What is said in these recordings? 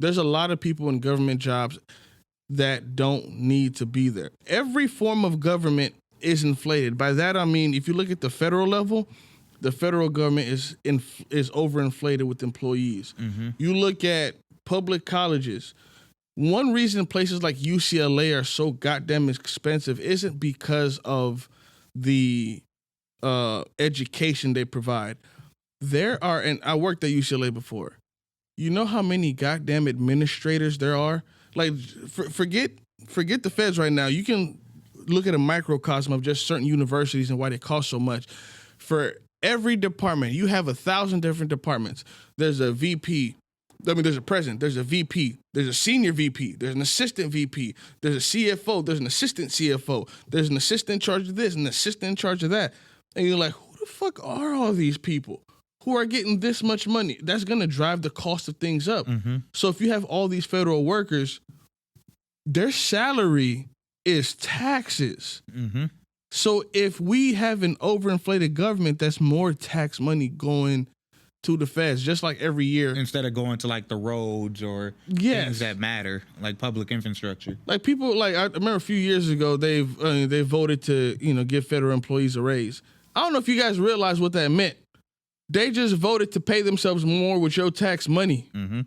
There's a lot of people in government jobs that don't need to be there. Every form of government is inflated. By that I mean, if you look at the federal level, the federal government is overinflated with employees. Mm-hmm. You look at public colleges. One reason places like UCLA are so goddamn expensive isn't because of the education they provide. There are, and I worked at UCLA before. You know how many goddamn administrators there are? Like, forget the feds right now. You can look at a microcosm of just certain universities and why they cost so much. For every department, you have 1,000 different departments. There's a VP. There's a president. There's a VP. There's a senior VP. There's an assistant VP. There's a CFO. There's an assistant CFO. There's an assistant in charge of this and an assistant in charge of that. And you're like, who the fuck are all these people who are getting this much money? That's going to drive the cost of things up. Mm-hmm. So if you have all these federal workers, their salary is taxes. Mm-hmm. So if we have an overinflated government, that's more tax money going to the feds, just like every year. Instead of going to like the roads or things that matter, like public infrastructure. Like people, like I remember a few years ago, they voted to give federal employees a raise. I don't know if you guys realize what that meant. They just voted to pay themselves more with your tax money. Mm-hmm.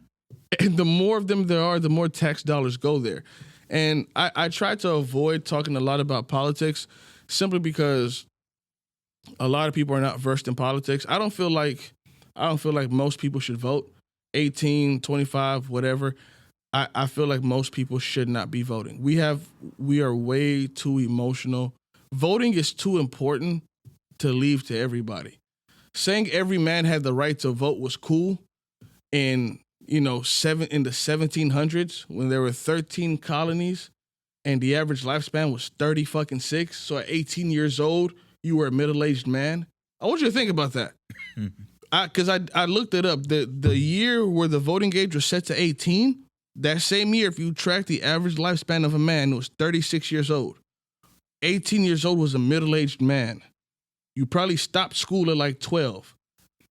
And the more of them there are, the more tax dollars go there. And I try to avoid talking a lot about politics simply because a lot of people are not versed in politics. I don't feel like most people should vote. 18, 25, whatever. I feel like most people should not be voting. We are way too emotional. Voting is too important to leave to everybody. Saying every man had the right to vote was cool in the 1700s when there were 13 colonies and the average lifespan was 36. So at 18 years old, you were a middle-aged man. I want you to think about that. Because I looked it up. The year where the voting age was set to 18, that same year, if you track the average lifespan of a man, it was 36 years old. 18 years old was a middle-aged man. You probably stopped school at like 12.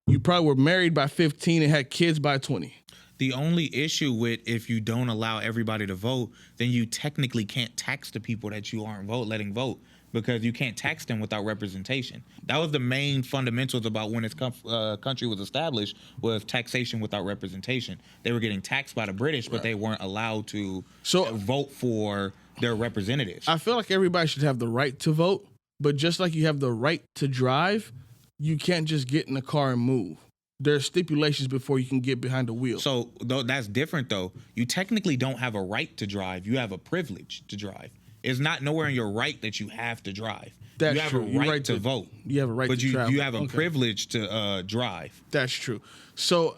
You probably were married by 15 and had kids by 20. The only issue with if you don't allow everybody to vote, then you technically can't tax the people that you aren't letting vote, because you can't tax them without representation. That was the main fundamentals about when this country was established, was taxation without representation. They were getting taxed by the British, but they weren't allowed to vote for their representatives. I feel like everybody should have the right to vote, but just like you have the right to drive, you can't just get in a car and move. There's stipulations before you can get behind the wheel. So that's different, though. You technically don't have a right to drive. You have a privilege to drive. It's not nowhere in your right that you have to drive. That's you have true. a right to vote. You have a right to travel. But you have a privilege to drive. That's true. So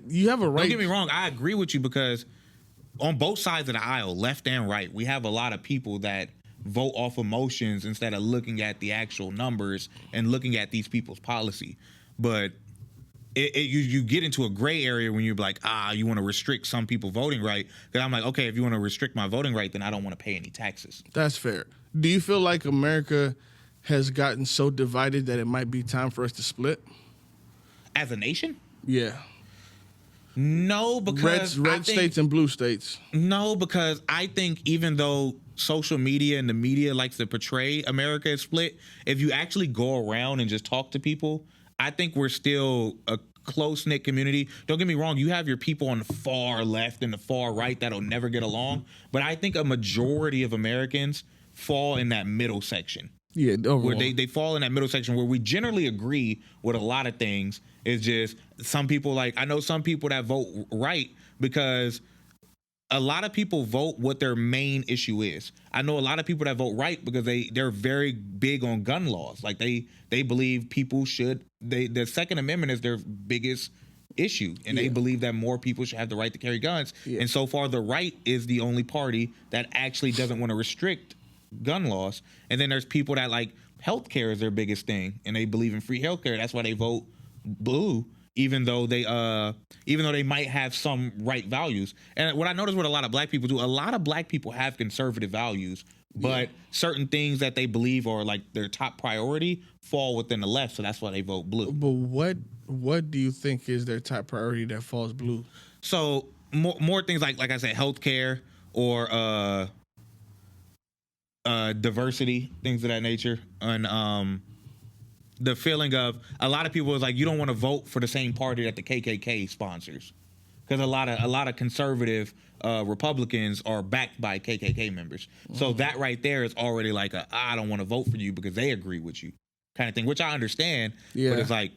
you have a right. Don't get me wrong. I agree with you, because on both sides of the aisle, left and right, we have a lot of people that vote off emotions instead of looking at the actual numbers and looking at these people's policy. But you get into a gray area when you're like, you want to restrict some people voting right. Because I'm like, okay, if you want to restrict my voting right, then I don't want to pay any taxes. That's fair. Do you feel like America has gotten so divided that it might be time for us to split? As a nation? Yeah. No, because red states and blue states. No, because I think even though social media and the media likes to portray America as split, if you actually go around and just talk to people, I think we're still a close-knit community. Don't get me wrong, you have your people on the far left and the far right that'll never get along, but I think a majority of Americans fall in that middle section. Yeah, overall. Where they fall in that middle section where we generally agree with a lot of things. It's just some people, like, I know some people that vote right because a lot of people vote what their main issue is. I know a lot of people that vote right because they're very big on gun laws. Like they believe people should, the Second Amendment is their biggest issue, and they believe that more people should have the right to carry guns. And so far, the right is the only party that actually doesn't want to restrict gun laws. And then there's people that like healthcare is their biggest thing, and they believe in free healthcare. That's why they vote blue, even though they might have some right values. And what I notice what a lot of black people do, a lot of black people have conservative values, but certain things that they believe are like their top priority fall within the left, so that's why they vote blue. But what do you think is their top priority that falls blue? So more things like I said, healthcare or diversity, things of that nature, and the feeling of a lot of people is like you don't want to vote for the same party that the KKK sponsors, because a lot of conservative Republicans are backed by KKK members. So that right there is already like I don't want to vote for you because they agree with you kind of thing, which I understand. Yeah. But it's like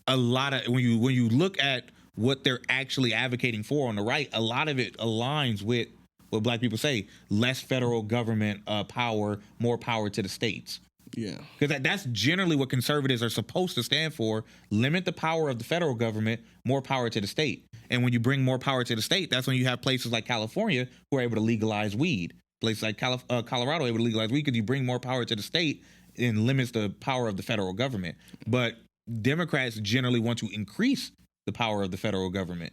a lot of when you look at what they're actually advocating for on the right, a lot of it aligns with what black people say: less federal government power, more power to the states. Yeah. Because that's generally what conservatives are supposed to stand for: limit the power of the federal government, more power to the state. And when you bring more power to the state, that's when you have places like California who are able to legalize weed. Places like Colorado able to legalize weed because you bring more power to the state and limits the power of the federal government. But Democrats generally want to increase the power of the federal government.